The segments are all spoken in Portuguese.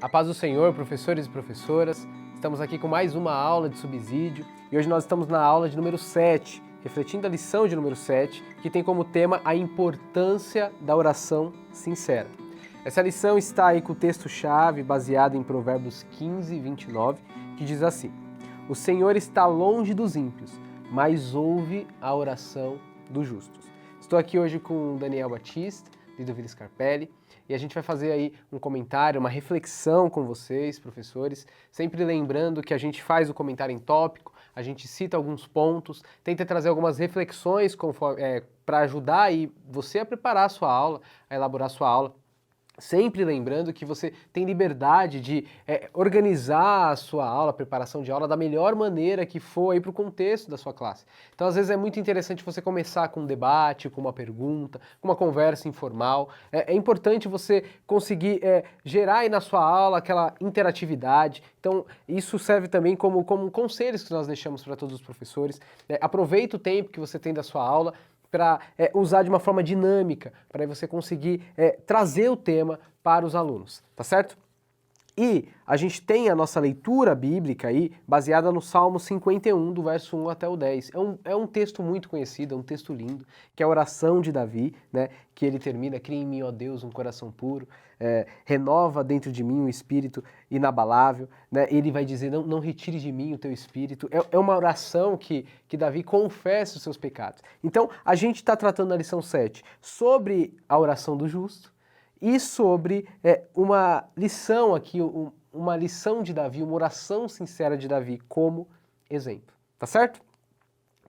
A paz do Senhor, professores e professoras. Estamos aqui com mais uma aula de subsídio e hoje nós estamos na aula de número 7, refletindo a lição de número 7, que tem como tema a importância da oração sincera. Essa lição está aí com o texto-chave baseado em Provérbios 15, 29, que diz assim: O Senhor está longe dos ímpios, mas ouve a oração dos justos. Estou aqui hoje com Daniel Batista, de Duvila Scarpelli, e a gente vai fazer aí um comentário, uma reflexão com vocês, professores, sempre lembrando que a gente faz o comentário em tópico, a gente cita alguns pontos, tenta trazer algumas reflexões para ajudar aí você a preparar a sua aula, a elaborar a sua aula. Sempre lembrando que você tem liberdade de organizar a sua aula, a preparação de aula da melhor maneira que for aí para o contexto da sua classe. Então, às vezes é muito interessante você começar com um debate, com uma pergunta, com uma conversa informal. É importante você conseguir gerar aí na sua aula aquela interatividade. Então, isso serve também como conselhos que nós deixamos para todos os professores. Aproveita o tempo que você tem da sua aula para usar de uma forma dinâmica, para você conseguir trazer o tema para os alunos, tá certo? E a gente tem a nossa leitura bíblica aí, baseada no Salmo 51, do verso 1 até o 10. É um texto muito conhecido, é um texto lindo, que é a oração de Davi, né? Que ele termina: cria em mim, ó Deus, um coração puro, renova dentro de mim um espírito inabalável, né? Ele vai dizer: não retire de mim o teu espírito. É uma oração que Davi confessa os seus pecados. Então, a gente está tratando na lição 7 sobre a oração do justo, e sobre uma lição aqui, uma lição de Davi, uma oração sincera de Davi como exemplo, tá certo?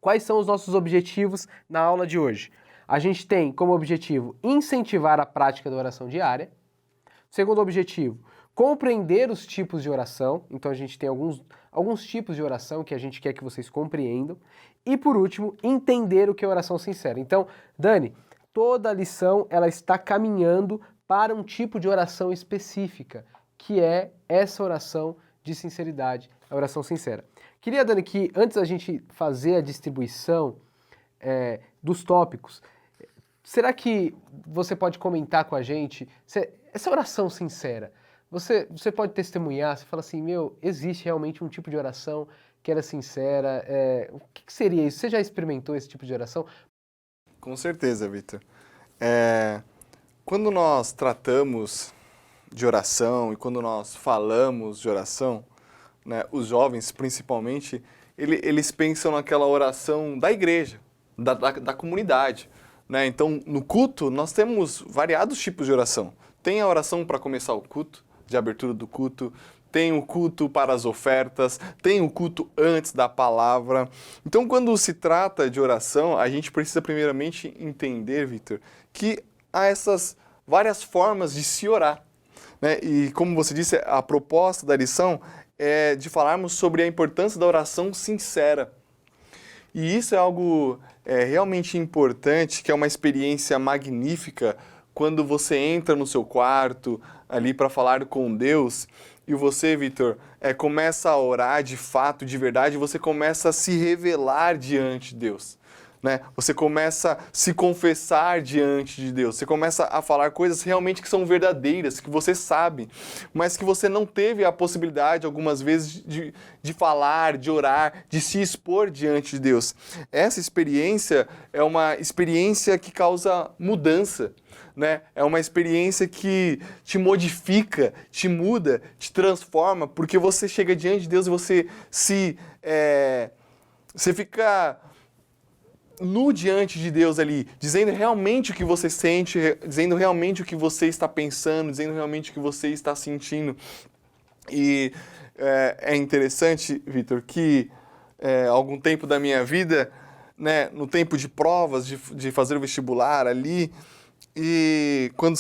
Quais são os nossos objetivos na aula de hoje? A gente tem como objetivo incentivar a prática da oração diária. Segundo objetivo, compreender os tipos de oração. Então a gente tem alguns tipos de oração que a gente quer que vocês compreendam. E por último, entender o que é oração sincera. Então, Dani, toda a lição ela está caminhando para um tipo de oração específica, que é essa oração de sinceridade, a oração sincera. Queria, Dani, que antes da gente fazer a distribuição dos tópicos, será que você pode comentar com a gente essa oração sincera? Você pode testemunhar, você fala assim: existe realmente um tipo de oração que era sincera, o que seria isso? Você já experimentou esse tipo de oração? Com certeza, Vitor. Quando nós tratamos de oração e quando nós falamos de oração, né, os jovens principalmente, eles pensam naquela oração da igreja, da comunidade, né? Então, no culto, nós temos variados tipos de oração. Tem a oração para começar o culto, de abertura do culto, tem o culto para as ofertas, tem o culto antes da palavra. Então, quando se trata de oração, a gente precisa primeiramente entender, Vitor, que há essas várias formas de se orar, né? E como você disse, a proposta da lição é de falarmos sobre a importância da oração sincera. E isso é algo realmente importante, que é uma experiência magnífica quando você entra no seu quarto ali para falar com Deus e você, Vitor, começa a orar de fato, de verdade, você começa a se revelar diante de Deus. Né? Você começa a se confessar diante de Deus, você começa a falar coisas realmente que são verdadeiras, que você sabe, mas que você não teve a possibilidade algumas vezes de falar, de orar, de se expor diante de Deus. Essa experiência é uma experiência que causa mudança, né? É uma experiência que te modifica, te muda, te transforma, porque você chega diante de Deus e você você fica nu diante de Deus ali, dizendo realmente o que você sente, dizendo realmente o que você está pensando, dizendo realmente o que você está sentindo. E é interessante, Vitor, que algum tempo da minha vida, né, no tempo de provas, de fazer o vestibular ali, e quando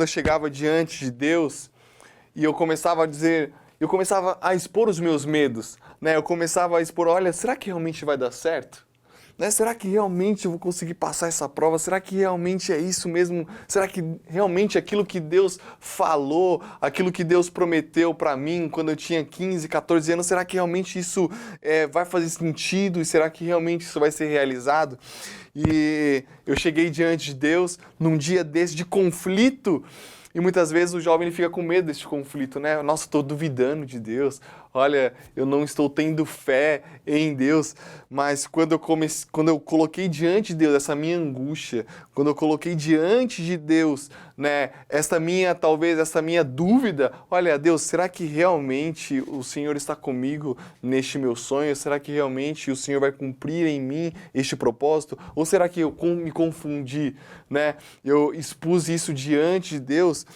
eu chegava diante de Deus, e eu começava a expor os meus medos, né? Eu começava a expor: olha, será que realmente vai dar certo? Né? Será que realmente eu vou conseguir passar essa prova? Será que realmente é isso mesmo? Será que realmente aquilo que Deus falou, aquilo que Deus prometeu para mim quando eu tinha 15, 14 anos, será que realmente isso vai fazer sentido? E será que realmente isso vai ser realizado? E eu cheguei diante de Deus num dia desse de conflito E muitas vezes o jovem ele fica com medo desse conflito, né? Nossa, estou duvidando de Deus. Olha, eu não estou tendo fé em Deus. Mas quando eu coloquei diante de Deus essa minha angústia, quando eu coloquei diante de Deus, né, talvez essa minha dúvida, olha, Deus, será que realmente o Senhor está comigo neste meu sonho? Será que realmente o Senhor vai cumprir em mim este propósito? Ou será que eu me confundi, né? Eu expus isso diante de Deus.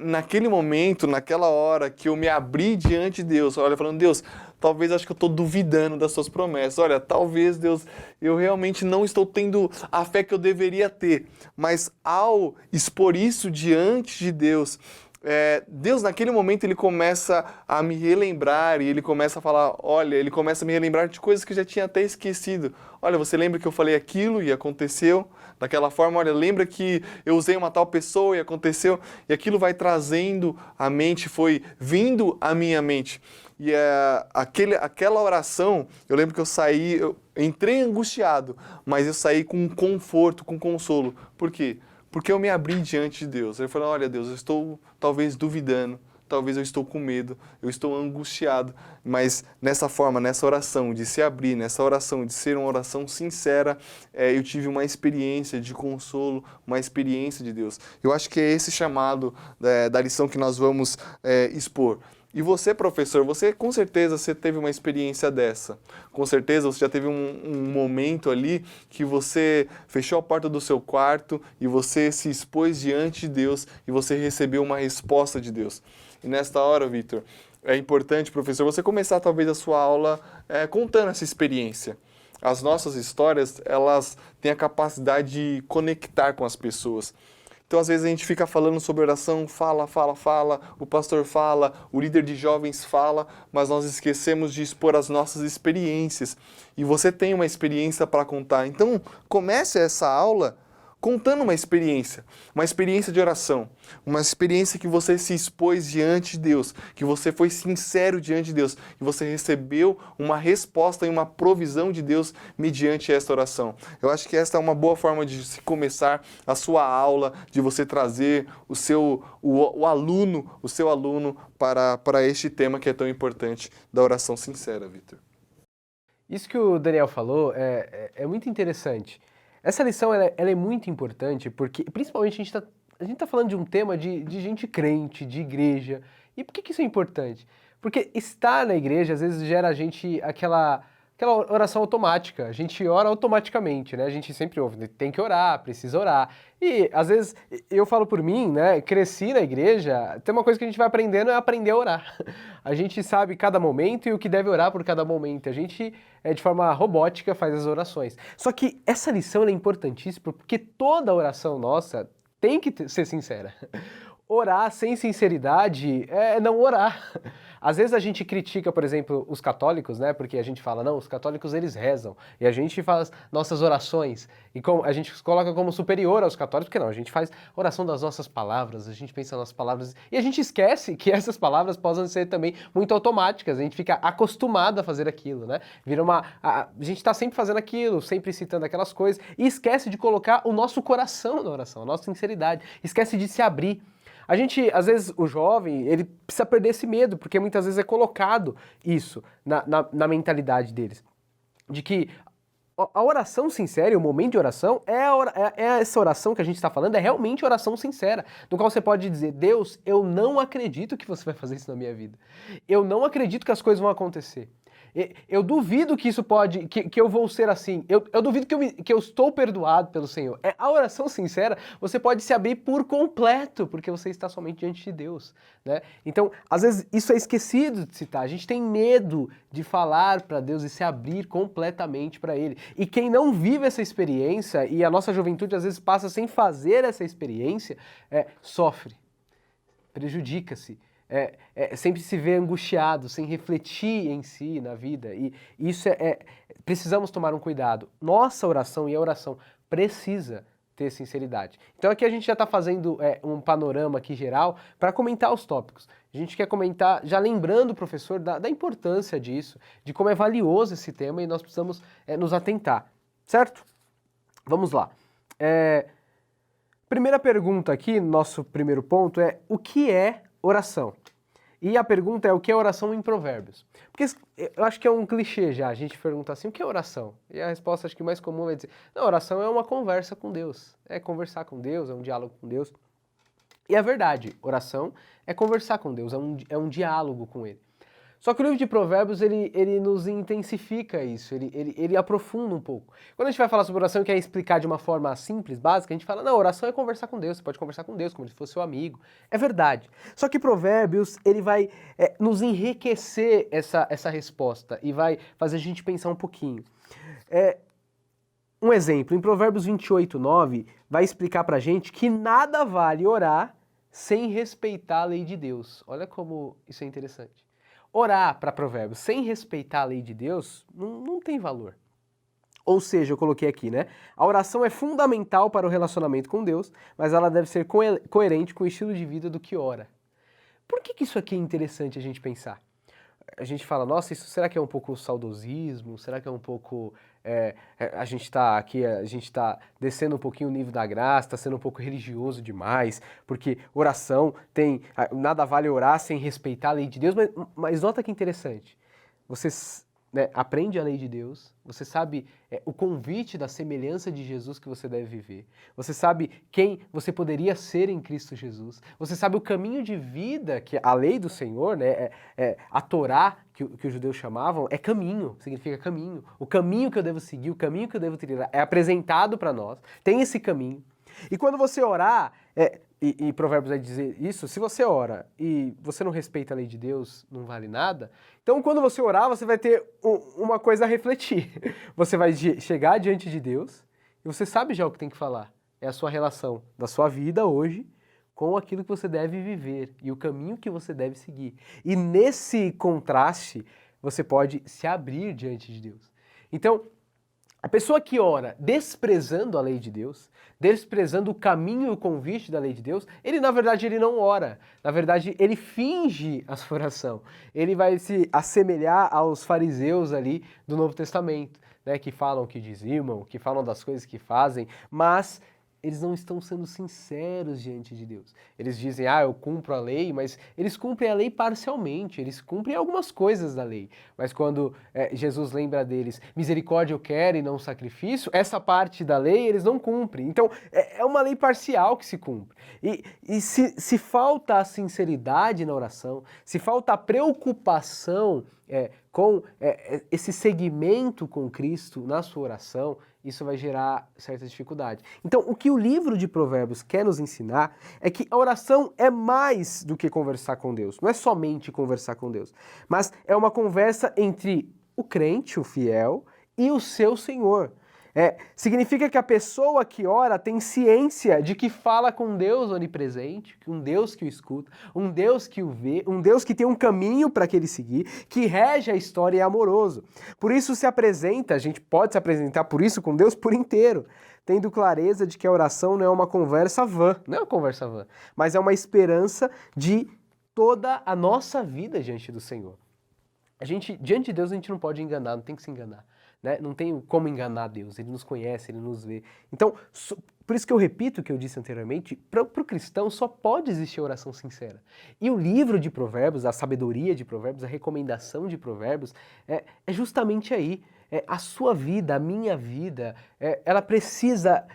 Naquele momento, naquela hora que eu me abri diante de Deus, olha, falando, Deus, talvez acho que eu estou duvidando das suas promessas. Olha, talvez, Deus, eu realmente não estou tendo a fé que eu deveria ter. Mas ao expor isso diante de Deus, Deus naquele momento ele começa a me relembrar e ele começa a falar, olha, ele começa a me relembrar de coisas que eu já tinha até esquecido. Olha, você lembra que eu falei aquilo e aconteceu daquela forma? Olha, lembra que eu usei uma tal pessoa e aconteceu? E aquilo vai trazendo a mente, foi vindo à minha mente. E aquela oração, eu lembro que eu entrei angustiado, mas eu saí com conforto, com consolo. Por quê? Porque eu me abri diante de Deus. Ele falou, olha Deus, eu estou talvez duvidando, talvez eu estou com medo, eu estou angustiado, mas nessa forma, nessa oração de se abrir, nessa oração de ser uma oração sincera, eu tive uma experiência de consolo, uma experiência de Deus. Eu acho que é esse chamado da lição que nós vamos expor. E você, professor, você com certeza você teve uma experiência dessa. Com certeza você já teve um momento ali que você fechou a porta do seu quarto e você se expôs diante de Deus e você recebeu uma resposta de Deus. E nesta hora, Vitor, é importante, professor, você começar talvez a sua aula contando essa experiência. As nossas histórias, elas têm a capacidade de conectar com as pessoas. Então, às vezes, a gente fica falando sobre oração, fala, o pastor fala, o líder de jovens fala, mas nós esquecemos de expor as nossas experiências. E você tem uma experiência para contar. Então, comece essa aula contando uma experiência de oração, uma experiência que você se expôs diante de Deus, que você foi sincero diante de Deus, que você recebeu uma resposta e uma provisão de Deus mediante esta oração. Eu acho que esta é uma boa forma de se começar a sua aula, de você trazer o seu aluno para este tema que é tão importante da oração sincera, Vitor. Isso que o Daniel falou é muito interessante. Essa lição ela é muito importante porque, principalmente, a gente tá falando de um tema de gente crente, de igreja. E por que isso é importante? Porque estar na igreja, às vezes, gera a gente aquela oração automática. A gente ora automaticamente, né? A gente sempre ouve, né? Tem que orar, precisa orar. E, às vezes, eu falo por mim, né? Cresci na igreja, tem uma coisa que a gente vai aprendendo é aprender a orar. A gente sabe cada momento e o que deve orar por cada momento. A gente, de forma robótica, faz as orações. Só que essa lição é importantíssima porque toda oração nossa tem que ser sincera. Orar sem sinceridade é não orar. Às vezes a gente critica, por exemplo, os católicos, né? Porque a gente fala, não, os católicos eles rezam. E a gente faz nossas orações. E a gente se coloca como superior aos católicos, porque não, a gente faz oração das nossas palavras, a gente pensa nas nossas palavras. E a gente esquece que essas palavras possam ser também muito automáticas. A gente fica acostumado a fazer aquilo, né? A gente está sempre fazendo aquilo, sempre citando aquelas coisas. E esquece de colocar o nosso coração na oração, a nossa sinceridade. Esquece de se abrir. A gente, às vezes, o jovem, ele precisa perder esse medo, porque muitas vezes é colocado isso na mentalidade deles. De que a oração sincera, o momento de oração, essa oração que a gente está falando, é realmente oração sincera, no qual você pode dizer, Deus, eu não acredito que você vai fazer isso na minha vida. Eu não acredito que as coisas vão acontecer. Eu duvido que isso que eu vou ser assim. Eu duvido que eu estou perdoado pelo Senhor. A oração sincera, você pode se abrir por completo, porque você está somente diante de Deus, né? Então, às vezes, isso é esquecido de citar. A gente tem medo de falar para Deus e se abrir completamente para Ele. E quem não vive essa experiência, e a nossa juventude às vezes passa sem fazer essa experiência, sofre, prejudica-se. Sempre se vê angustiado, sem refletir em si, na vida. E isso precisamos tomar um cuidado. Nossa oração e a oração precisa ter sinceridade. Então aqui a gente já está fazendo um panorama aqui geral para comentar os tópicos. A gente quer comentar, já lembrando o professor da importância disso, de como é valioso esse tema e nós precisamos nos atentar, certo? Vamos lá. Primeira pergunta aqui, nosso primeiro ponto é: o que é oração? E a pergunta é: o que é oração em Provérbios? Porque eu acho que é um clichê já, a gente pergunta assim: o que é oração? E a resposta acho que mais comum é dizer: não, oração é uma conversa com Deus. É conversar com Deus, é um diálogo com Deus. E é verdade, oração é conversar com Deus, é um diálogo com Ele. Só que o livro de Provérbios, ele nos intensifica isso, ele aprofunda um pouco. Quando a gente vai falar sobre oração e quer explicar de uma forma simples, básica, a gente fala: não, oração é conversar com Deus, você pode conversar com Deus como se fosse seu amigo. É verdade. Só que Provérbios, ele vai nos enriquecer essa resposta e vai fazer a gente pensar um pouquinho. Um exemplo, em Provérbios 28:9, vai explicar pra gente que nada vale orar sem respeitar a lei de Deus. Olha como isso é interessante. Orar para Provérbios sem respeitar a lei de Deus não tem valor. Ou seja, eu coloquei aqui, né? A oração é fundamental para o relacionamento com Deus, mas ela deve ser coerente com o estilo de vida do que ora. Por que isso aqui é interessante a gente pensar? A gente fala: nossa, isso será que é um pouco saudosismo? Será que é um pouco... a gente está descendo um pouquinho o nível da graça, está sendo um pouco religioso demais, porque oração tem... nada vale orar sem respeitar a lei de Deus, mas nota que interessante. Você aprende a lei de Deus, você sabe o convite da semelhança de Jesus que você deve viver, você sabe quem você poderia ser em Cristo Jesus, você sabe o caminho de vida que a lei do Senhor, né, a Torá, que os judeus chamavam, é caminho, significa caminho. O caminho que eu devo seguir, o caminho que eu devo trilhar é apresentado para nós, tem esse caminho. E quando você orar, e Provérbios vai dizer isso: se você ora e você não respeita a lei de Deus, não vale nada. Então, quando você orar, você vai ter uma coisa a refletir. Você vai chegar diante de Deus e você sabe já o que tem que falar. É a sua relação da sua vida hoje com aquilo que você deve viver e o caminho que você deve seguir. E nesse contraste, você pode se abrir diante de Deus. Então, a pessoa que ora desprezando a lei de Deus, desprezando o caminho e o convite da lei de Deus, na verdade, ele não ora. Na verdade, ele finge a sua oração. Ele vai se assemelhar aos fariseus ali do Novo Testamento, né, que falam que dizimam, que falam das coisas que fazem, mas eles não estão sendo sinceros diante de Deus. Eles dizem: eu cumpro a lei, mas eles cumprem a lei parcialmente, eles cumprem algumas coisas da lei. Mas quando Jesus lembra deles: misericórdia eu quero e não sacrifício, essa parte da lei eles não cumprem. Então, é uma lei parcial que se cumpre. E se falta a sinceridade na oração, se falta a preocupação com esse segmento com Cristo na sua oração, isso vai gerar certa dificuldade. Então, o que o livro de Provérbios quer nos ensinar é que a oração é mais do que conversar com Deus. Não é somente conversar com Deus, mas é uma conversa entre o crente, o fiel, e o seu Senhor. Significa que a pessoa que ora tem ciência de que fala com Deus onipresente, um Deus que o escuta, um Deus que o vê, um Deus que tem um caminho para que ele seguir, que rege a história e é amoroso. Por isso a gente pode se apresentar por isso com Deus por inteiro, tendo clareza de que a oração não é uma conversa vã, mas é uma esperança de toda a nossa vida diante do Senhor. Diante de Deus a gente não pode enganar, não tem que se enganar. Né? Não tem como enganar Deus, Ele nos conhece, Ele nos vê. Então, por isso que eu repito o que eu disse anteriormente: para o cristão só pode existir oração sincera. E o livro de Provérbios, a sabedoria de Provérbios, a recomendação de Provérbios, é justamente aí. A sua vida, a minha vida, ela precisa...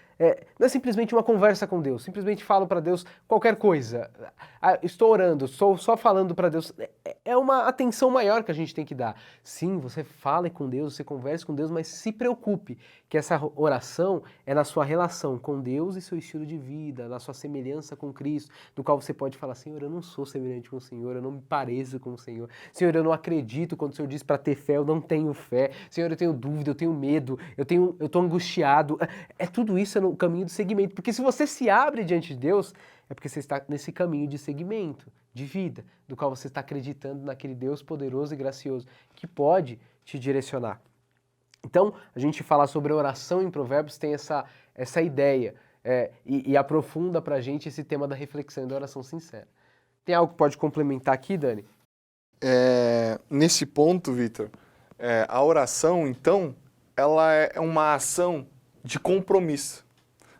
não é simplesmente uma conversa com Deus, simplesmente falo para Deus qualquer coisa. Estou orando, estou só falando para Deus. É uma atenção maior que a gente tem que dar. Sim, você fale com Deus, você converse com Deus, mas se preocupe que essa oração é na sua relação com Deus e seu estilo de vida, na sua semelhança com Cristo, do qual você pode falar: Senhor, eu não sou semelhante com o Senhor, eu não me pareço com o Senhor. Senhor, eu não acredito quando o Senhor diz para ter fé, eu não tenho fé. Senhor, eu tenho dúvida, eu tenho medo, eu estou angustiado. Tudo isso no caminho do seguimento, porque se você se abre diante de Deus, é porque você está nesse caminho de seguimento, de vida, do qual você está acreditando naquele Deus poderoso e gracioso, que pode te direcionar. Então, a gente falar sobre a oração em Provérbios tem essa ideia e aprofunda pra gente esse tema da reflexão e da oração sincera. Tem algo que pode complementar aqui, Dani? Nesse ponto, Vitor, a oração, então, ela é uma ação de compromisso.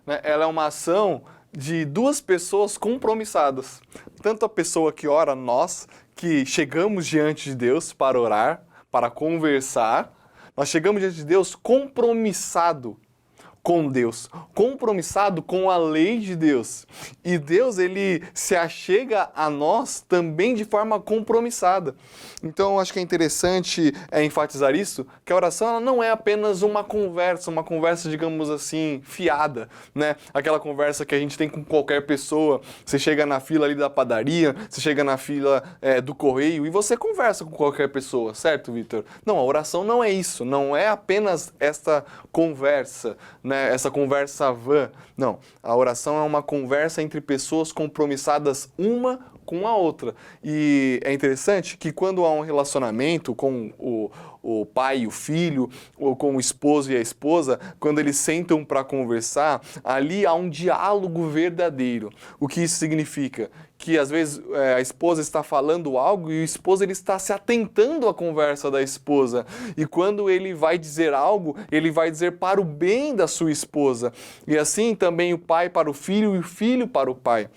Né? Ela é uma ação de duas pessoas compromissadas. Tanto a pessoa que ora, nós, que chegamos diante de Deus para orar, para conversar, nós chegamos diante de Deus compromissado com Deus, compromissado com a lei de Deus. E Deus, ele se achega a nós também de forma compromissada. Então, acho que é interessante enfatizar isso, que a oração ela não é apenas uma conversa, digamos assim, fiada, né? Aquela conversa que a gente tem com qualquer pessoa. Você chega na fila ali da padaria, você chega na fila do correio e você conversa com qualquer pessoa, certo, Vitor? Não, a oração não é isso, não é apenas esta conversa, né? Essa conversa vã. Não, a oração é uma conversa entre pessoas compromissadas uma com a outra. E é interessante que quando há um relacionamento com o pai e o filho, ou com o esposo e a esposa, quando eles sentam para conversar, ali há um diálogo verdadeiro. O que isso significa? Que às vezes a esposa está falando algo e o esposo ele está se atentando à conversa da esposa. E quando ele vai dizer algo, ele vai dizer para o bem da sua esposa. E assim também o pai para o filho e o filho para o pai.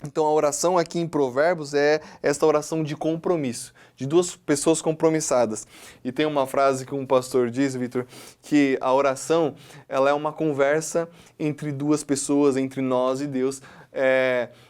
Então a oração aqui em Provérbios é esta oração de compromisso, de duas pessoas compromissadas. E tem uma frase que um pastor diz, Vitor, que a oração ela é uma conversa entre duas pessoas, entre nós e Deus,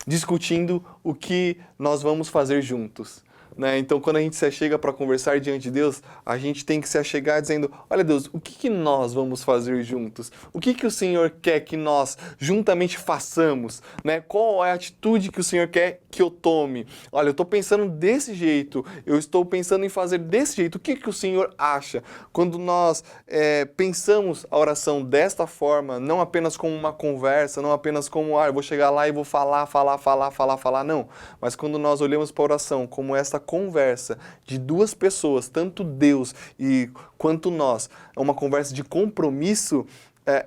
discutindo o que nós vamos fazer juntos. Né? Então, quando a gente se achega para conversar diante de Deus, a gente tem que se achegar dizendo, olha Deus, o que nós vamos fazer juntos? O que o Senhor quer que nós juntamente façamos? Né? Qual é a atitude que o Senhor quer que eu tome? Olha, eu estou pensando desse jeito, eu estou pensando em fazer desse jeito, o que o Senhor acha? Quando nós pensamos a oração desta forma, não apenas como uma conversa, não apenas como, eu vou chegar lá e vou falar, não. Mas quando nós olhamos para a oração como esta conversa de duas pessoas, tanto Deus quanto nós, é uma conversa de compromisso,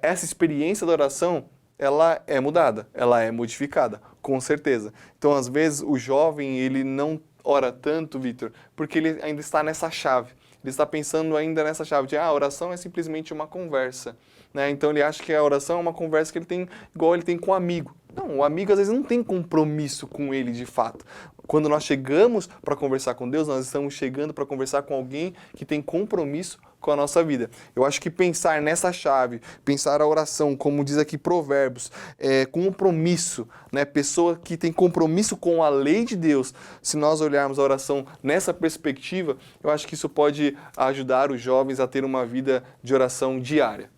essa experiência da oração, ela é mudada, ela é modificada, com certeza. Então, às vezes, o jovem, ele não ora tanto, Vitor, porque ele ainda está nessa chave. Ele está pensando ainda nessa chave de, a oração é simplesmente uma conversa. Né? Então, ele acha que a oração é uma conversa que ele tem, igual ele tem com um amigo. Não, o amigo às vezes não tem compromisso com ele de fato. Quando nós chegamos para conversar com Deus, nós estamos chegando para conversar com alguém que tem compromisso com a nossa vida. Eu acho que pensar nessa chave, pensar a oração, como diz aqui Provérbios, compromisso, né? Pessoa que tem compromisso com a lei de Deus, se nós olharmos a oração nessa perspectiva, eu acho que isso pode ajudar os jovens a ter uma vida de oração diária.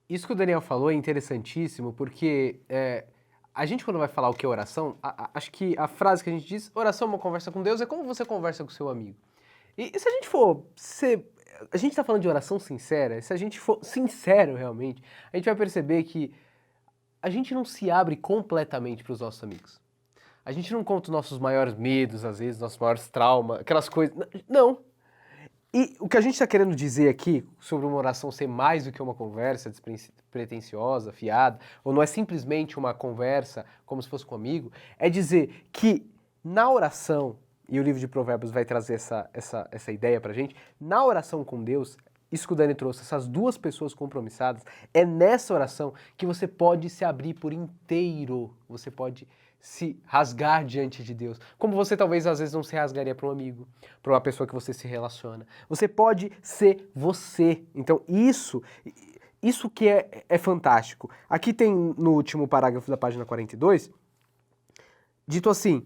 Isso que o Daniel falou é interessantíssimo, porque a gente quando vai falar o que é oração, acho que a frase que a gente diz, oração é uma conversa com Deus, é como você conversa com seu amigo. E se a gente for a gente está falando de oração sincera, se a gente for sincero realmente, a gente vai perceber que a gente não se abre completamente para os nossos amigos. A gente não conta os nossos maiores medos, às vezes, nossos maiores traumas, aquelas coisas. Não. E o que a gente está querendo dizer aqui sobre uma oração ser mais do que uma conversa despretensiosa, fiada, ou não é simplesmente uma conversa como se fosse com um amigo, é dizer que na oração, e o livro de Provérbios vai trazer essa ideia pra gente, na oração com Deus, isso que o Dani trouxe, essas duas pessoas compromissadas, é nessa oração que você pode se abrir por inteiro, você pode se rasgar diante de Deus, como você talvez às vezes não se rasgaria para um amigo, para uma pessoa que você se relaciona. Você pode ser você. Então isso que é fantástico. Aqui tem no último parágrafo da página 42, dito assim,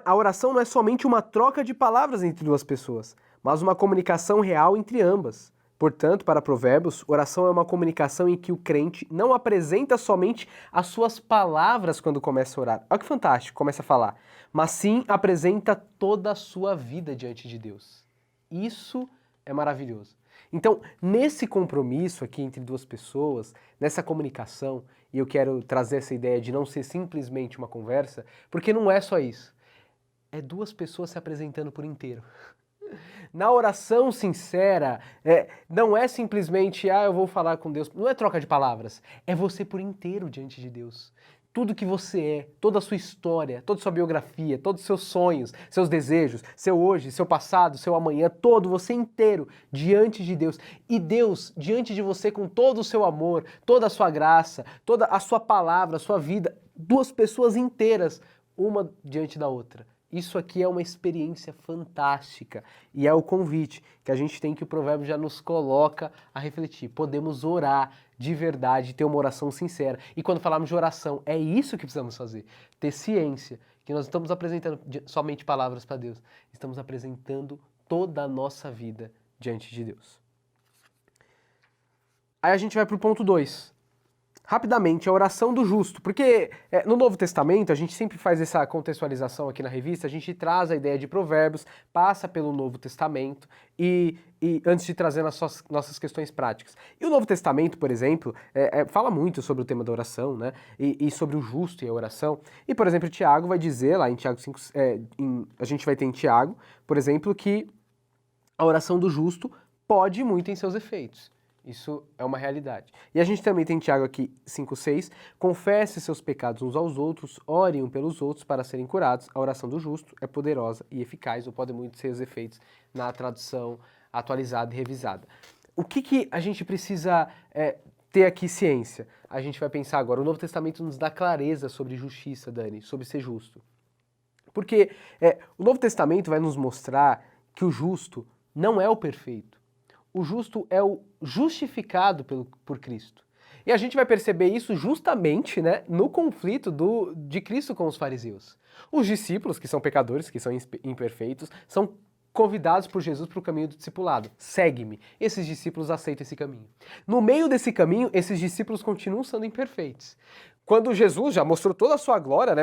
a oração não é somente uma troca de palavras entre duas pessoas, mas uma comunicação real entre ambas. Portanto, para Provérbios, oração é uma comunicação em que o crente não apresenta somente as suas palavras quando começa a orar. Olha que fantástico, começa a falar. Mas sim apresenta toda a sua vida diante de Deus. Isso é maravilhoso. Então, nesse compromisso aqui entre duas pessoas, nessa comunicação, e eu quero trazer essa ideia de não ser simplesmente uma conversa, porque não é só isso. É duas pessoas se apresentando por inteiro. Na oração sincera, não é simplesmente, eu vou falar com Deus, não é troca de palavras, é você por inteiro diante de Deus. tudo que você é, toda a sua história, toda a sua biografia, todos os seus sonhos, seus desejos, seu hoje, seu passado, seu amanhã, todo, você inteiro, diante de Deus. E Deus, diante de você, com todo o seu amor, toda a sua graça, toda a sua palavra, a sua vida, duas pessoas inteiras, uma diante da outra. Isso aqui é uma experiência fantástica e é o convite que a gente tem, que o provérbio já nos coloca a refletir. Podemos orar de verdade, ter uma oração sincera. E quando falarmos de oração, é isso que precisamos fazer. Ter ciência que nós estamos apresentando somente palavras para Deus. Estamos apresentando toda a nossa vida diante de Deus. Aí a gente vai para o ponto 2. Rapidamente, a oração do justo, porque no Novo Testamento a gente sempre faz essa contextualização aqui na revista, a gente traz a ideia de Provérbios, passa pelo Novo Testamento e antes de trazer nossas questões práticas. E o Novo Testamento, por exemplo, fala muito sobre o tema da oração, né? E sobre o justo e a oração. E, por exemplo, Tiago vai dizer lá em Tiago 5, a gente vai ter em Tiago, por exemplo, que a oração do justo pode muito em seus efeitos. Isso é uma realidade. E a gente também tem Tiago aqui 5,6. Confesse seus pecados uns aos outros, orem um pelos outros para serem curados. A oração do justo é poderosa e eficaz, ou pode muito ser os efeitos na tradução atualizada e revisada. O que a gente precisa ter aqui ciência? A gente vai pensar agora, o Novo Testamento nos dá clareza sobre justiça, Dani, sobre ser justo. Porque o Novo Testamento vai nos mostrar que o justo não é o perfeito. O justo é o justificado por Cristo. E a gente vai perceber isso justamente, né, no conflito de Cristo com os fariseus. Os discípulos, que são pecadores, que são imperfeitos, são convidados por Jesus para o caminho do discipulado. Segue-me. Esses discípulos aceitam esse caminho. No meio desse caminho, esses discípulos continuam sendo imperfeitos. Quando Jesus já mostrou toda a sua glória, né,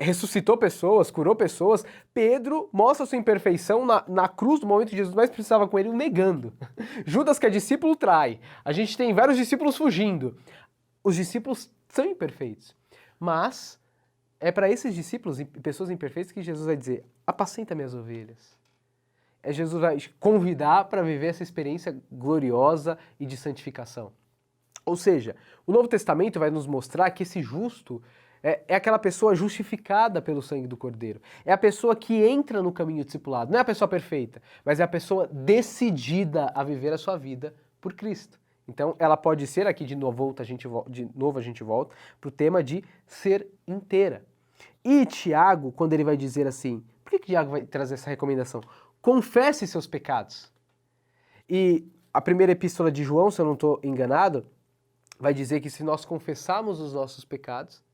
ressuscitou pessoas, curou pessoas, Pedro mostra sua imperfeição na cruz, no momento que Jesus mais precisava com ele, o negando. Judas, que é discípulo, trai. A gente tem vários discípulos fugindo. Os discípulos são imperfeitos. Mas é para esses discípulos e pessoas imperfeitas que Jesus vai dizer: apacenta minhas ovelhas. Jesus vai convidar para viver essa experiência gloriosa e de santificação. Ou seja, o Novo Testamento vai nos mostrar que esse justo é aquela pessoa justificada pelo sangue do Cordeiro. É a pessoa que entra no caminho discipulado. Não é a pessoa perfeita, mas é a pessoa decidida a viver a sua vida por Cristo. Então, ela pode ser, aqui de novo a gente volta para o tema de ser inteira. E Tiago, quando ele vai dizer assim, por que Tiago vai trazer essa recomendação? Confesse seus pecados. E a primeira epístola de João, se eu não estou enganado, vai dizer que se nós confessarmos os nossos pecados,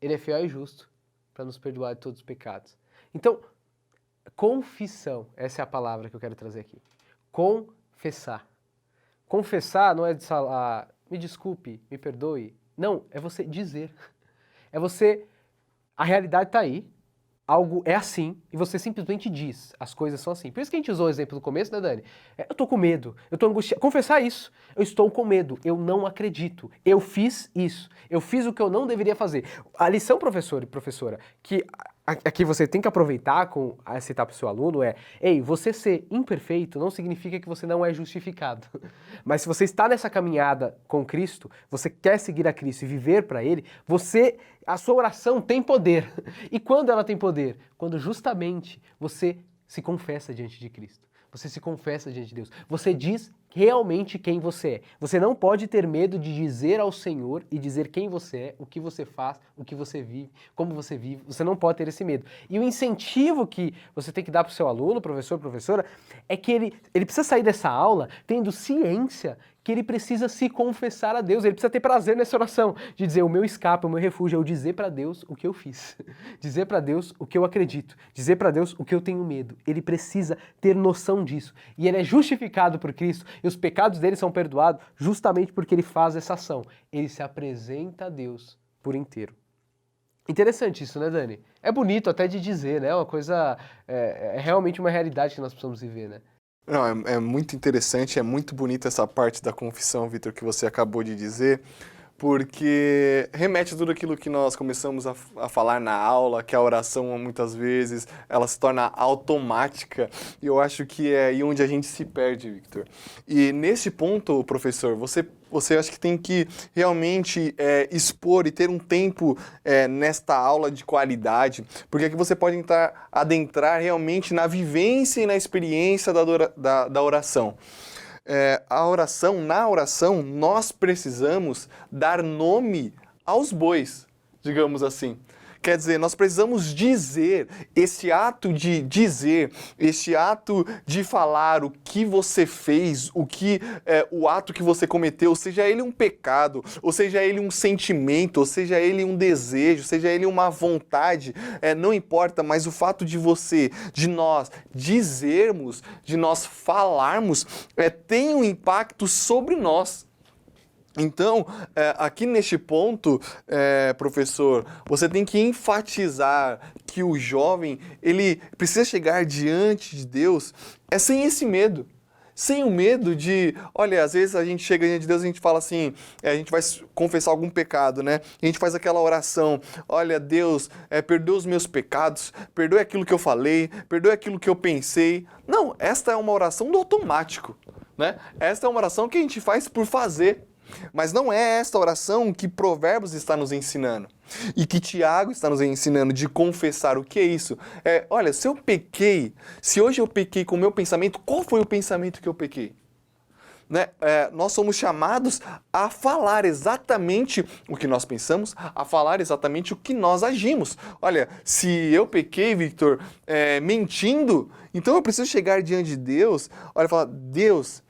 ele é fiel e justo para nos perdoar de todos os pecados. Então, confissão, essa é a palavra que eu quero trazer aqui. Confessar. Confessar não é de falar, me desculpe, me perdoe. Não, é você dizer. É você, a realidade está aí, algo é assim, e você simplesmente diz, as coisas são assim. Por isso que a gente usou o exemplo no começo, né, Dani? Eu tô com medo, eu tô angustiado. Confessar isso, eu estou com medo, eu não acredito, eu fiz isso, eu fiz o que eu não deveria fazer. A lição, professor e professora, que aqui você tem que aproveitar com essa etapa para o seu aluno ei, você ser imperfeito não significa que você não é justificado. Mas se você está nessa caminhada com Cristo, você quer seguir a Cristo e viver para Ele, a sua oração tem poder. E quando ela tem poder? Quando justamente você se confessa diante de Cristo. Você se confessa diante de Deus. Você diz realmente quem você é. Você não pode ter medo de dizer ao Senhor e dizer quem você é, o que você faz, o que você vive, como você vive. Você não pode ter esse medo. E o incentivo que você tem que dar para o seu aluno, professor, professora, é que ele precisa sair dessa aula tendo ciência que ele precisa se confessar a Deus, ele precisa ter prazer nessa oração, de dizer o meu escape, o meu refúgio, é eu dizer para Deus o que eu fiz, dizer para Deus o que eu acredito, dizer para Deus o que eu tenho medo. Ele precisa ter noção disso. E ele é justificado por Cristo, e os pecados dele são perdoados justamente porque ele faz essa ação. Ele se apresenta a Deus por inteiro. Interessante isso, né, Dani? É bonito até de dizer, né? Uma coisa, é realmente uma realidade que nós precisamos viver, né? Não, é muito interessante, é muito bonita essa parte da confissão, Vitor, que você acabou de dizer, porque remete a tudo aquilo que nós começamos a falar na aula, que a oração, muitas vezes, ela se torna automática, e eu acho que é aí onde a gente se perde, Victor. E nesse ponto, professor, você você acha que tem que realmente expor e ter um tempo nesta aula de qualidade, porque aqui você pode adentrar realmente na vivência e na experiência da oração. Na oração, nós precisamos dar nome aos bois, digamos assim. Quer dizer, nós precisamos dizer, este ato de dizer, este ato de falar o que você fez, o ato que você cometeu, seja ele um pecado, ou seja ele um sentimento, ou seja ele um desejo, seja ele uma vontade, não importa, mas o fato de nós dizermos, de nós falarmos, tem um impacto sobre nós. Então, aqui neste ponto, professor, você tem que enfatizar que o jovem, ele precisa chegar diante de Deus sem esse medo. Sem o medo de, olha, às vezes a gente chega diante de Deus e a gente fala assim, a gente vai confessar algum pecado, né? E a gente faz aquela oração, olha, Deus, perdoa os meus pecados, perdoe aquilo que eu falei, perdoe aquilo que eu pensei. Não, esta é uma oração do automático, né? Esta é uma oração que a gente faz por fazer. Mas não é esta oração que Provérbios está nos ensinando e que Tiago está nos ensinando de confessar. O que é isso? Olha, se hoje eu pequei com o meu pensamento, qual foi o pensamento que eu pequei? Né? Nós somos chamados a falar exatamente o que nós pensamos, a falar exatamente o que nós agimos. Olha, se eu pequei, Victor, mentindo, então eu preciso chegar diante de Deus, olha, e falar, Deus,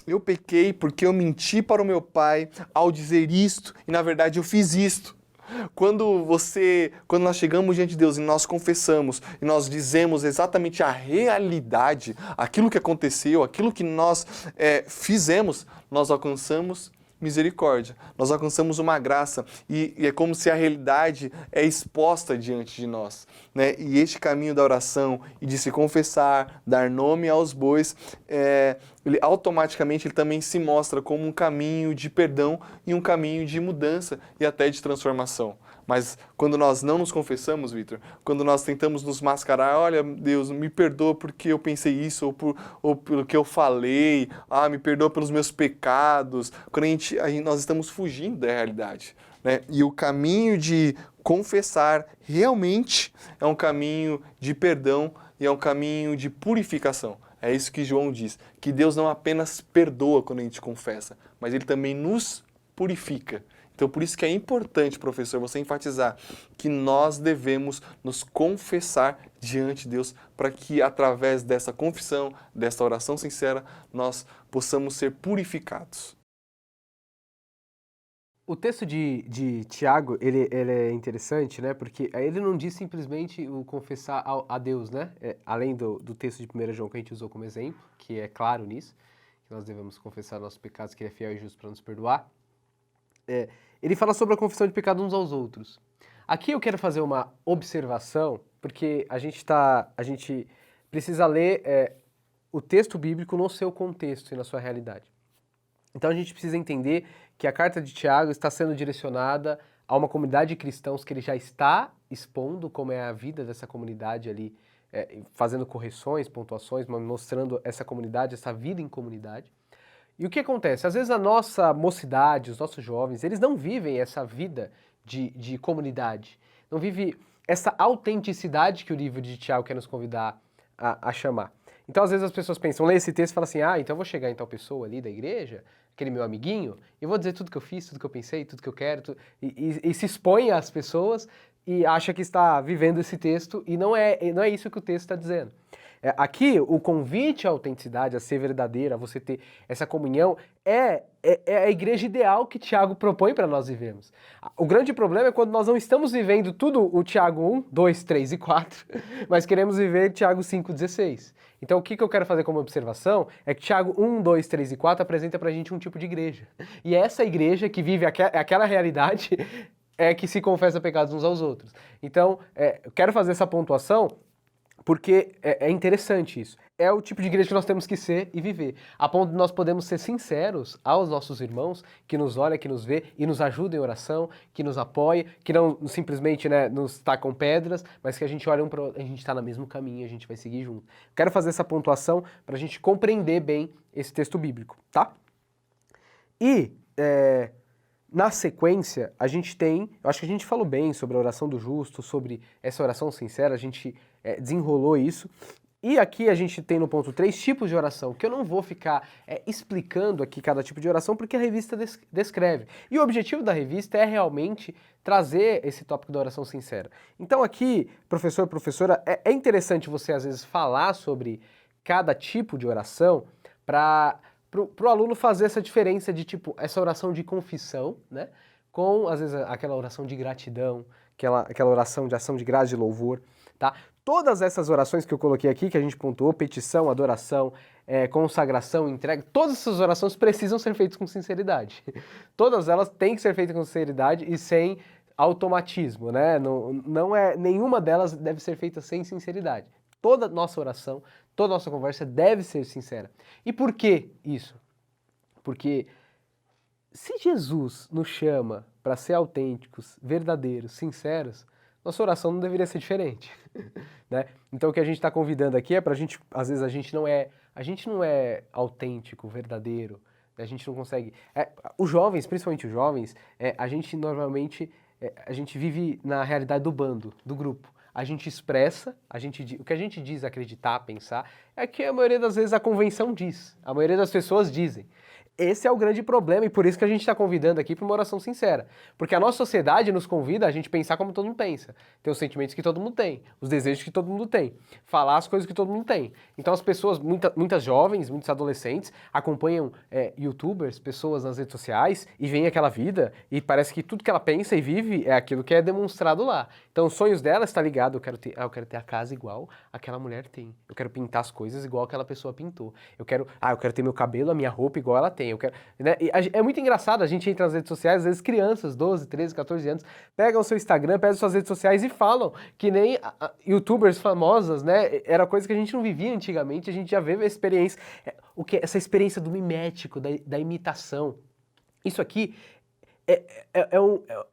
eu pequei porque eu menti para o meu pai ao dizer isto e na verdade eu fiz isto. Quando nós chegamos diante de Deus e nós confessamos e nós dizemos exatamente a realidade, aquilo que aconteceu, aquilo que nós fizemos, nós alcançamos misericórdia, nós alcançamos uma graça e é como se a realidade é exposta diante de nós, né? E este caminho da oração e de se confessar, dar nome aos bois, ele automaticamente ele também se mostra como um caminho de perdão e um caminho de mudança e até de transformação. Mas quando nós não nos confessamos, Victor, quando nós tentamos nos mascarar, olha, Deus, me perdoa porque eu pensei isso, ou pelo que eu falei, me perdoa pelos meus pecados, quando nós estamos fugindo da realidade, né? E o caminho de confessar realmente é um caminho de perdão e é um caminho de purificação. É isso que João diz, que Deus não apenas perdoa quando a gente confessa, mas Ele também nos purifica. Então, por isso que é importante, professor, você enfatizar que nós devemos nos confessar diante de Deus para que, através dessa confissão, dessa oração sincera, nós possamos ser purificados. O texto de Tiago, ele é interessante, né? Porque ele não diz simplesmente o confessar a Deus, né? Além do texto de 1 João que a gente usou como exemplo, que é claro nisso, que nós devemos confessar nossos pecados, que Ele é fiel e justo para nos perdoar. Ele fala sobre a confissão de pecado uns aos outros. Aqui eu quero fazer uma observação, porque a gente precisa ler o texto bíblico no seu contexto e na sua realidade. Então a gente precisa entender que a carta de Tiago está sendo direcionada a uma comunidade de cristãos que ele já está expondo como é a vida dessa comunidade ali, fazendo correções, pontuações, mostrando essa comunidade, essa vida em comunidade. E o que acontece? Às vezes a nossa mocidade, os nossos jovens, eles não vivem essa vida de comunidade, não vivem essa autenticidade que o livro de Tiago quer nos convidar a chamar. Então às vezes as pessoas pensam, lê esse texto e falam assim, então eu vou chegar em tal pessoa ali da igreja, aquele meu amiguinho, e vou dizer tudo que eu fiz, tudo que eu pensei, tudo que eu quero, e se expõe às pessoas e acha que está vivendo esse texto, e não é isso que o texto está dizendo. Aqui, o convite à autenticidade, a ser verdadeira, a você ter essa comunhão, é a igreja ideal que Tiago propõe para nós vivermos. O grande problema é quando nós não estamos vivendo tudo o Tiago 1, 2, 3 e 4, mas queremos viver Tiago 5, 16. Então, o que eu quero fazer como observação é que Tiago 1, 2, 3 e 4 apresenta para a gente um tipo de igreja. E essa igreja que vive aquela realidade é que se confessa pecados uns aos outros. Então, eu quero fazer essa pontuação porque é interessante isso. É o tipo de igreja que nós temos que ser e viver. A ponto de nós podemos ser sinceros aos nossos irmãos, que nos olha, que nos vê e nos ajuda em oração, que nos apoia, que não simplesmente nos tacam pedras, mas que a gente olha a gente está no mesmo caminho, a gente vai seguir junto. Quero fazer essa pontuação para a gente compreender bem esse texto bíblico, tá? E na sequência, a gente tem, eu acho que a gente falou bem sobre a oração do justo, sobre essa oração sincera, a gente desenrolou isso. E aqui a gente tem no ponto 3 tipos de oração, que eu não vou ficar explicando aqui cada tipo de oração, porque a revista descreve. E o objetivo da revista é realmente trazer esse tópico da oração sincera. Então aqui, professor, professora, é interessante você às vezes falar sobre cada tipo de oração para o aluno fazer essa diferença de tipo, essa oração de confissão, né? Com, às vezes, aquela oração de gratidão, aquela oração de ação de graça, de louvor, tá? Todas essas orações que eu coloquei aqui, que a gente pontuou, petição, adoração, consagração, entrega, todas essas orações precisam ser feitas com sinceridade. Todas elas têm que ser feitas com sinceridade e sem automatismo, né? Nenhuma delas deve ser feita sem sinceridade. Toda nossa oração, toda nossa conversa deve ser sincera. E por que isso? Porque se Jesus nos chama para ser autênticos, verdadeiros, sinceros, nossa oração não deveria ser diferente, né? Então o que a gente está convidando aqui é para a gente, às vezes a gente não é autêntico, verdadeiro, a gente não consegue. Os jovens, principalmente os jovens, a gente normalmente a gente vive na realidade do bando, do grupo. A gente expressa, o que a gente diz acreditar, pensar, é que a maioria das vezes a convenção diz, a maioria das pessoas dizem. Esse é o grande problema e por isso que a gente está convidando aqui para uma oração sincera. Porque a nossa sociedade nos convida a gente pensar como todo mundo pensa. Ter os sentimentos que todo mundo tem, os desejos que todo mundo tem, falar as coisas que todo mundo tem. Então as pessoas, muitas jovens, muitos adolescentes, acompanham youtubers, pessoas nas redes sociais e veem aquela vida e parece que tudo que ela pensa e vive é aquilo que é demonstrado lá. Então os sonhos dela está ligado, eu quero ter a casa igual aquela mulher tem. Eu quero pintar as coisas igual aquela pessoa pintou. Eu quero ter meu cabelo, a minha roupa igual ela tem. Né? É muito engraçado, a gente entra nas redes sociais, às vezes crianças, 12, 13, 14 anos, pegam o seu Instagram, pegam suas redes sociais e falam que nem youtubers famosas, né? Era coisa que a gente não vivia antigamente, a gente já vê a experiência, essa experiência do mimético, da imitação. Isso aqui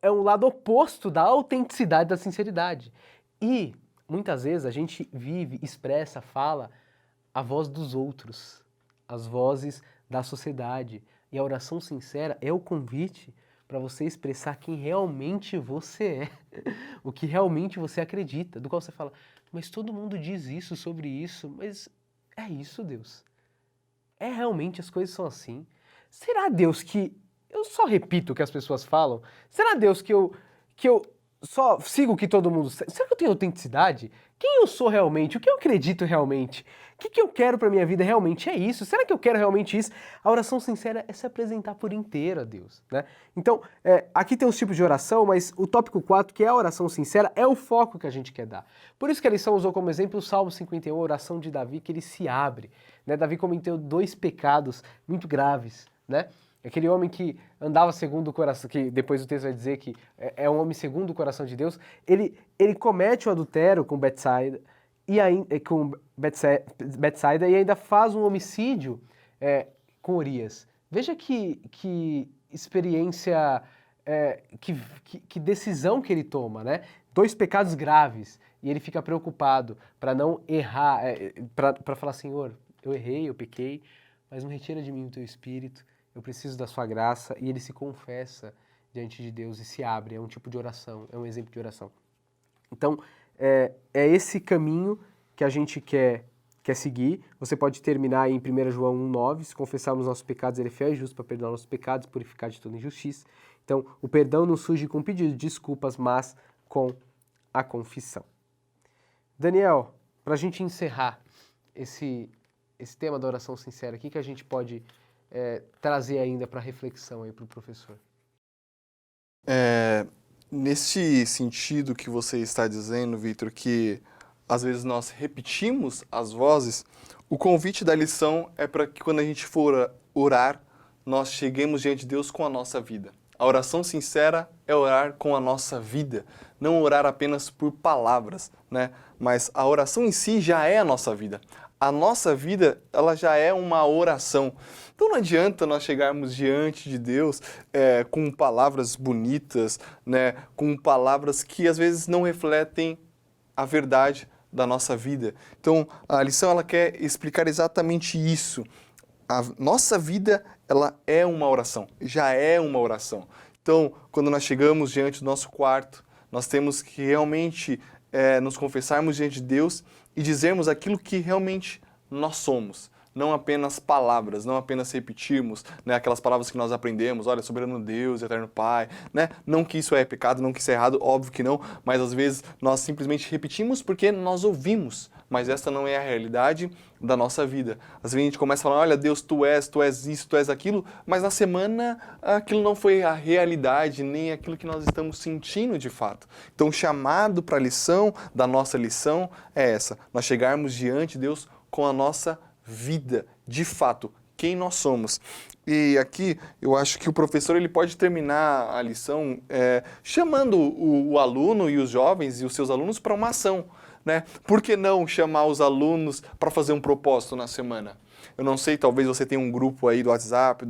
é um lado oposto da autenticidade, da sinceridade. E, muitas vezes, a gente vive, expressa, fala a voz dos outros, as vozes da sociedade. E a oração sincera é o convite para você expressar quem realmente você é, o que realmente você acredita, do qual você fala, mas todo mundo diz isso sobre isso, mas é isso, Deus? É realmente as coisas são assim? Será, Deus, que eu só repito o que as pessoas falam? Será, Deus, que eu só sigo o que todo mundo... Será que eu tenho autenticidade? Quem eu sou realmente? O que eu acredito realmente? O que eu quero para minha vida realmente? É isso? Será que eu quero realmente isso? A oração sincera é se apresentar por inteiro a Deus, né? Então, aqui tem os tipos de oração, mas o tópico 4, que é a oração sincera, é o foco que a gente quer dar. Por isso que a lição usou como exemplo o Salmo 51, a oração de Davi, que ele se abre, né? Davi cometeu 2 pecados muito graves, né? Aquele homem que andava segundo o coração, que depois o texto vai dizer que é um homem segundo o coração de Deus, ele comete o adultério com Betsaida e ainda faz um homicídio com Urias. Veja que experiência, que decisão que ele toma, né? 2 pecados graves e ele fica preocupado para não errar, para falar, Senhor, eu errei, eu pequei, mas não retira de mim o teu espírito. Eu preciso da sua graça, e ele se confessa diante de Deus e se abre, é um tipo de oração, é um exemplo de oração. Então, é esse caminho que a gente quer seguir. Você pode terminar em 1 João 1,9, se confessarmos nossos pecados, ele é fiel e justo para perdoar nossos pecados, purificar de toda injustiça. Então, o perdão não surge com pedido de desculpas, mas com a confissão. Daniel, para a gente encerrar esse tema da oração sincera, o que a gente pode trazer ainda para reflexão aí para o professor? Nesse sentido que você está dizendo, Vitor, que às vezes nós repetimos as vozes, o convite da lição é para que quando a gente for orar, nós cheguemos diante de Deus com a nossa vida. A oração sincera é orar com a nossa vida, não orar apenas por palavras, né? Mas a oração em si já é a nossa vida. A nossa vida, ela já é uma oração. Então não adianta nós chegarmos diante de Deus com palavras bonitas, né? Com palavras que às vezes não refletem a verdade da nossa vida. Então a lição ela quer explicar exatamente isso. a nossa vida, ela é uma oração, já é uma oração. Então, quando nós chegamos diante do nosso quarto, nós temos que realmente nos confessarmos diante de Deus e dizermos aquilo que realmente nós somos. Não apenas palavras, não apenas repetirmos, né, aquelas palavras que nós aprendemos, olha, soberano Deus, eterno Pai, né? Não que isso é pecado, não que isso é errado, óbvio que não, mas às vezes nós simplesmente repetimos porque nós ouvimos, mas essa não é a realidade da nossa vida. Às vezes a gente começa a falar, olha Deus, tu és isso, tu és aquilo, mas na semana aquilo não foi a realidade, nem aquilo que nós estamos sentindo de fato. Então o chamado para a lição da nossa lição é essa, nós chegarmos diante de Deus com a nossa vida, de fato, quem nós somos. E aqui eu acho que o professor ele pode terminar a lição chamando o aluno e os jovens e os seus alunos para uma ação, né? Por que não chamar os alunos para fazer um propósito na semana? Eu não sei, talvez você tenha um grupo aí do WhatsApp,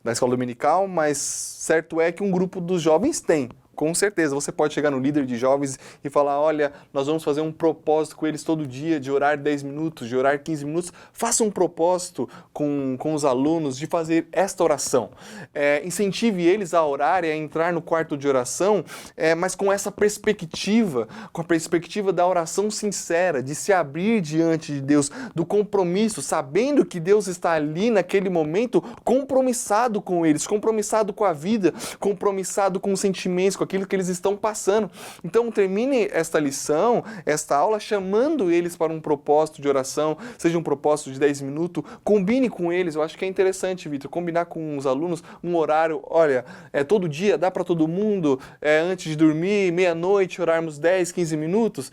da escola dominical, mas certo é que um grupo dos jovens tem. Com certeza, você pode chegar no líder de jovens e falar, olha, nós vamos fazer um propósito com eles todo dia, de orar 10 minutos, de orar 15 minutos. Faça um propósito com os alunos de fazer esta oração. Incentive eles a orar e a entrar no quarto de oração, mas com essa perspectiva, com a perspectiva da oração sincera, de se abrir diante de Deus, do compromisso, sabendo que Deus está ali naquele momento compromissado com eles, compromissado com a vida, compromissado com os sentimentos, com aquilo que eles estão passando. Então termine esta lição, esta aula, chamando eles para um propósito de oração, seja um propósito de 10 minutos, combine com eles. Eu acho que é interessante, Vitor, combinar com os alunos um horário, olha, todo dia, dá para todo mundo, antes de dormir, meia-noite, orarmos 10, 15 minutos.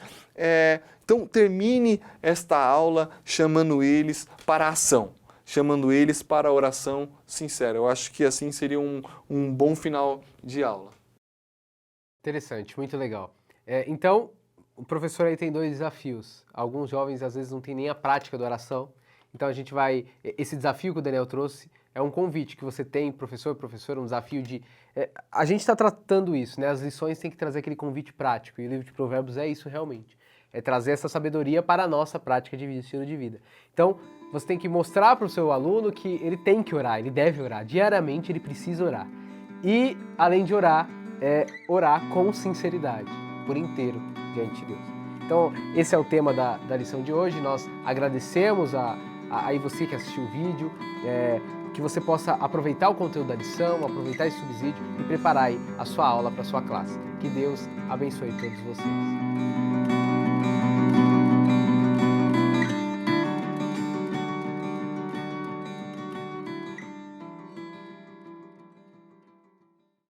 Então termine esta aula chamando eles para a ação, chamando eles para a oração sincera. Eu acho que assim seria um bom final de aula. Interessante, muito legal. Então, o professor aí tem 2 desafios. Alguns jovens, às vezes, não têm nem a prática da oração. Então, esse desafio que o Daniel trouxe é um convite que você tem, professora, um desafio de... a gente está tratando isso, né? As lições têm que trazer aquele convite prático. E o livro de Provérbios é isso realmente. É trazer essa sabedoria para a nossa prática de vida, estilo de vida. Então, você tem que mostrar para o seu aluno que ele tem que orar, ele deve orar. Diariamente, ele precisa orar. E, além de orar, orar com sinceridade, por inteiro, diante de Deus. Então, esse é o tema da lição de hoje. Nós agradecemos a você que assistiu o vídeo, que você possa aproveitar o conteúdo da lição, aproveitar esse subsídio e preparar aí a sua aula para a sua classe. Que Deus abençoe todos vocês.